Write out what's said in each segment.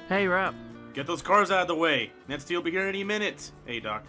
Hey, Rap. Get those cars out of the way. Nancy will be here any minute. Hey, Doc.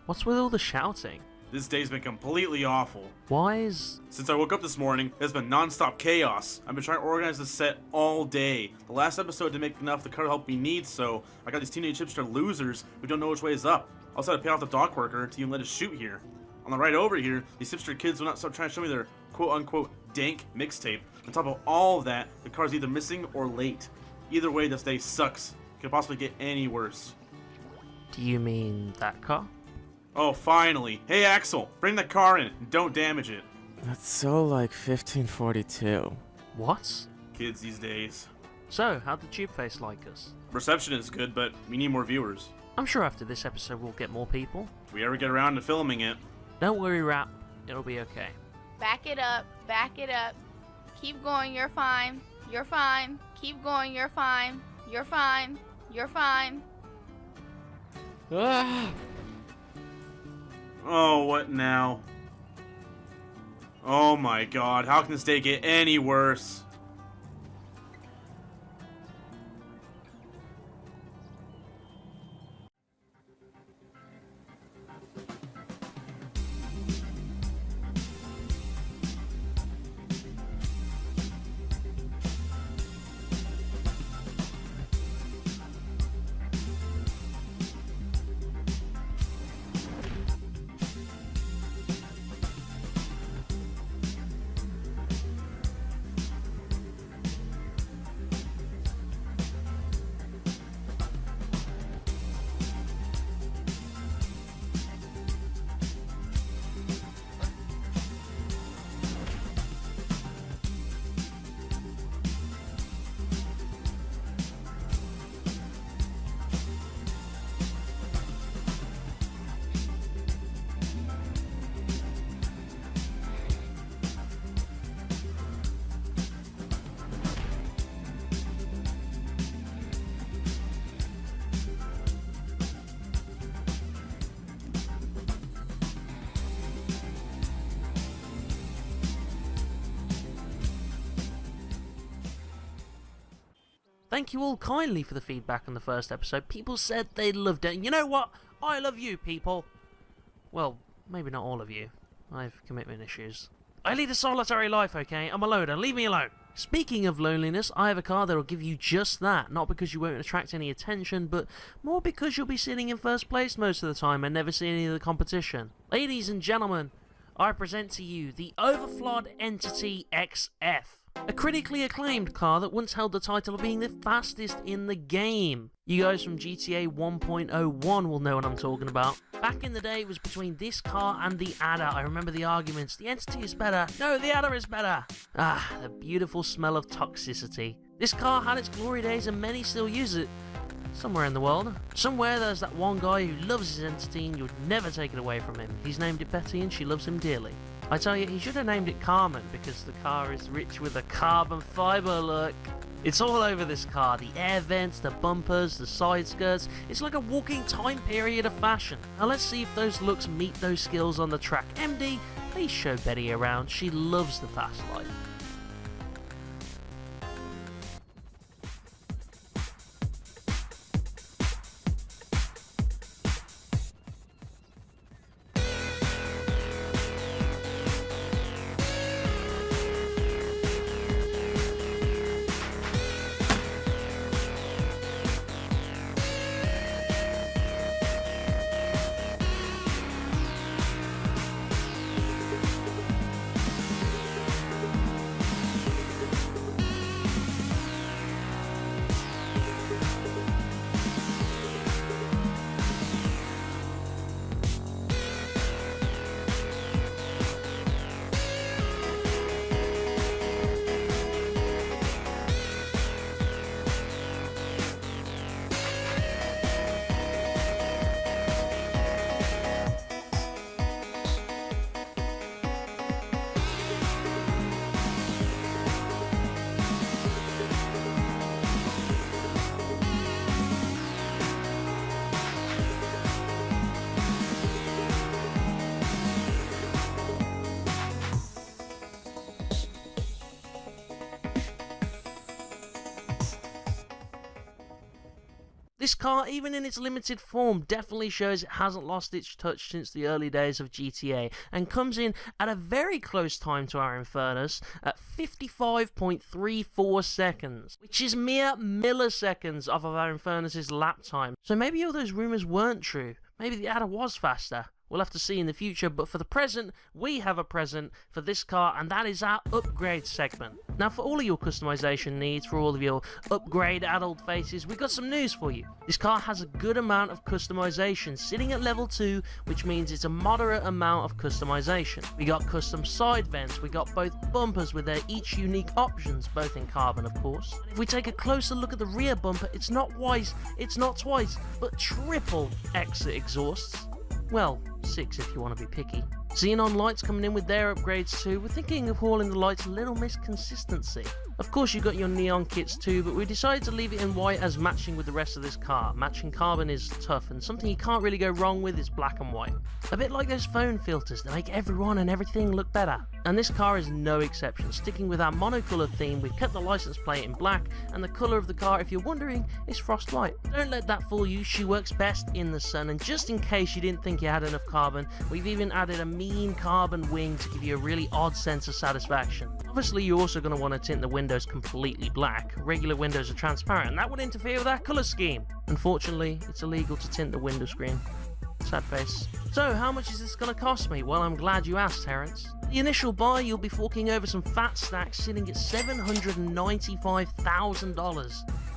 What's with all the shouting? This day's been completely awful. Why is... Since I woke up this morning, it's been non-stop chaos. I've been trying to organize the set all day. The last episode didn't make enough the car help me need, so I got these teenage hipster losers who don't know which way is up. I also had to pay off the dock worker to even let us shoot here. On the ride over here, these hipster kids will not stop trying to show me their quote-unquote dank mixtape. On top of all of that, the car's either missing or late. Either way, this day sucks. Could possibly get any worse. Do you mean that car? Oh, finally. Hey, Axel, bring the car in and don't damage it. That's so like 1542. What? Kids these days. So, how'd the tube face like us? Reception is good, but we need more viewers. I'm sure after this episode we'll get more people. If we ever get around to filming it. Don't worry, Rap. It'll be okay. Back it up, back it up. Keep going, you're fine. You're fine. Keep going, you're fine. You're fine. You're fine. Ah! Oh, what now? Oh my god, how can this day get any worse? Thank you all kindly for the feedback on the first episode. People said they loved it. And you know what? I love you, people. Well, maybe not all of you. I have commitment issues. I lead a solitary life, okay? I'm a loner. Leave me alone. Speaking of loneliness, I have a car that will give you just that. Not because you won't attract any attention, but more because you'll be sitting in first place most of the time and never see any of the competition. Ladies and gentlemen, I present to you the Overflod Entity XF. A critically acclaimed car that once held the title of being the fastest in the game. You guys from GTA 1.01 will know what I'm talking about. Back in the day, it was between this car and the Adder. I remember the arguments. The Entity is better. No, the Adder is better. Ah, the beautiful smell of toxicity. This car had its glory days and many still use it. Somewhere in the world. Somewhere there's that one guy who loves his Entity and you'd never take it away from him. He's named it Betty and she loves him dearly. I tell you, he should have named it Carmen because the car is rich with a carbon fibre look. It's all over this car, the air vents, the bumpers, the side skirts. It's like a walking time period of fashion. Now let's see if those looks meet those skills on the track. MD, please show Betty around. She loves the fast life. This car, even in its limited form, definitely shows it hasn't lost its touch since the early days of GTA, and comes in at a very close time to our Infernus at 55.34 seconds, which is mere milliseconds off of our Infernus's lap time. So maybe all those rumours weren't true. Maybe the adder was faster. We'll have to see in the future, but for the present, we have a present for this car, and that is our upgrade segment. Now, for all of your customization needs, for all of your upgrade adult faces, we've got some news for you. This car has a good amount of customization, sitting at level 2, which means it's a moderate amount of customization. We got custom side vents, we got both bumpers with their each unique options, both in carbon, of course. And if we take a closer look at the rear bumper, it's not twice, but triple exit exhausts. Well, 6 if you want to be picky. Xenon lights coming in with their upgrades too. We're thinking of calling the lights Little Miss Consistency. Of course, you've got your neon kits too, but we decided to leave it in white as matching with the rest of this car. Matching carbon is tough, and something you can't really go wrong with is black and white. A bit like those phone filters that make everyone and everything look better. And this car is no exception. Sticking with our monocolour theme, we've kept the license plate in black, and the colour of the car, if you're wondering, is frost white. Don't let that fool you, she works best in the sun, and just in case you didn't think you had enough carbon, we've even added a mean carbon wing to give you a really odd sense of satisfaction. Obviously, you're also going to want to tint the windows completely black. Regular windows are transparent, and that would interfere with our colour scheme. Unfortunately, it's illegal to tint the window screen. Sad face. So, how much is this going to cost me? Well, I'm glad you asked, Terrence. The initial buy, you'll be forking over some fat stacks sitting at $795,000.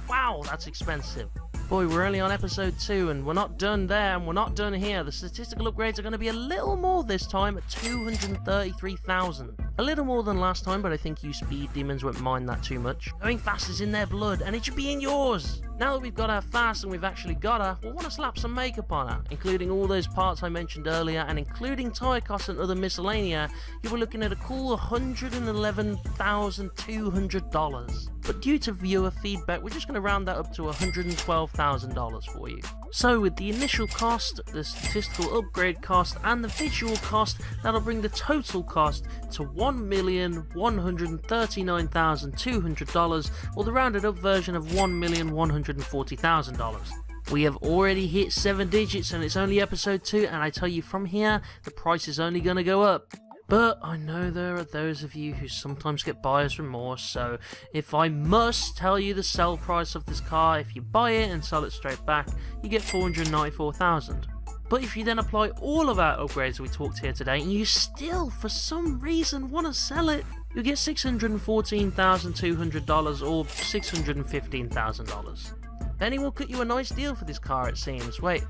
Wow, that's expensive. Boy, we're only on episode 2, and we're not done there, and we're not done here. The statistical upgrades are going to be a little more this time at $233,000. A little more than last time, but I think you speed demons won't mind that too much. Going fast is in their blood, and it should be in yours. Now that we've got her fast and we've actually got her, we'll want to slap some makeup on her, including all those parts I mentioned earlier, and including tyre costs and other miscellanea, you were looking at a cool $111,200. But due to viewer feedback, we're just going to round that up to $112,000 for you. So with the initial cost, the statistical upgrade cost, and the visual cost, that'll bring the total cost to $1,139,200, or the rounded up version of $1,140,000. We have already hit 7 digits and it's only episode 2, and I tell you from here, the price is only going to go up. But I know there are those of you who sometimes get buyer's remorse, so if I must tell you the sell price of this car, if you buy it and sell it straight back, you get $494,000. But if you then apply all of our upgrades we talked here today, and you still, for some reason, want to sell it, you'll get $614,200 or $615,000. Benny will cut you a nice deal for this car, it seems. Wait,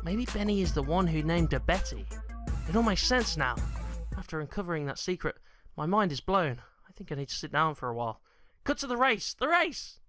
maybe Benny is the one who named her Betty. It all makes sense now. After uncovering that secret, my mind is blown. I think I need to sit down for a while. Cut to the race! The race!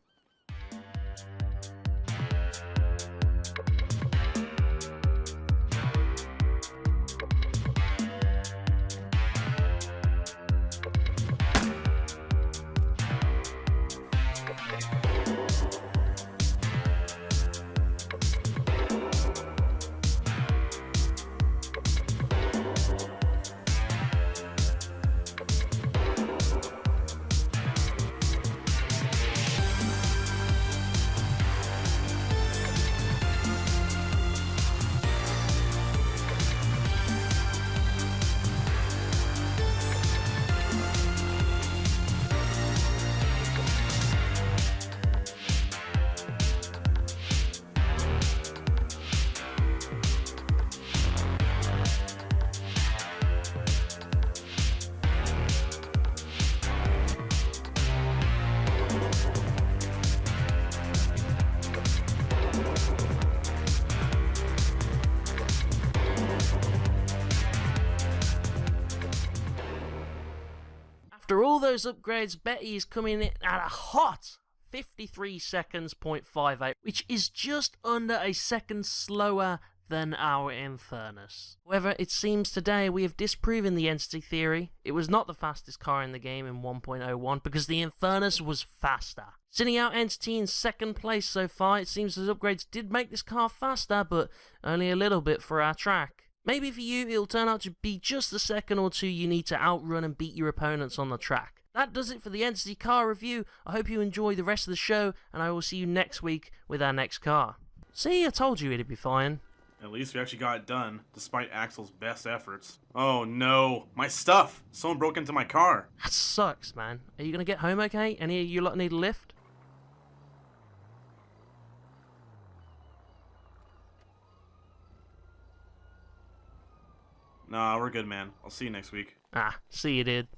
After all those upgrades, Betty is coming in at a hot 53 seconds, 0.58, which is just under a second slower than our Infernus. However, it seems today we have disproven the entity theory. It was not the fastest car in the game in 1.01 because the Infernus was faster. Sitting out Entity in second place so far, it seems those upgrades did make this car faster, but only a little bit for our track. Maybe for you, it'll turn out to be just a second or two you need to outrun and beat your opponents on the track. That does it for the Entity car review. I hope you enjoy the rest of the show, and I will see you next week with our next car. See, I told you it'd be fine. At least we actually got it done, despite Axel's best efforts. Oh no, my stuff! Someone broke into my car. That sucks, man. Are you gonna get home okay? Any of you lot need a lift? Nah, we're good, man. I'll see you next week. Ah, see you, dude.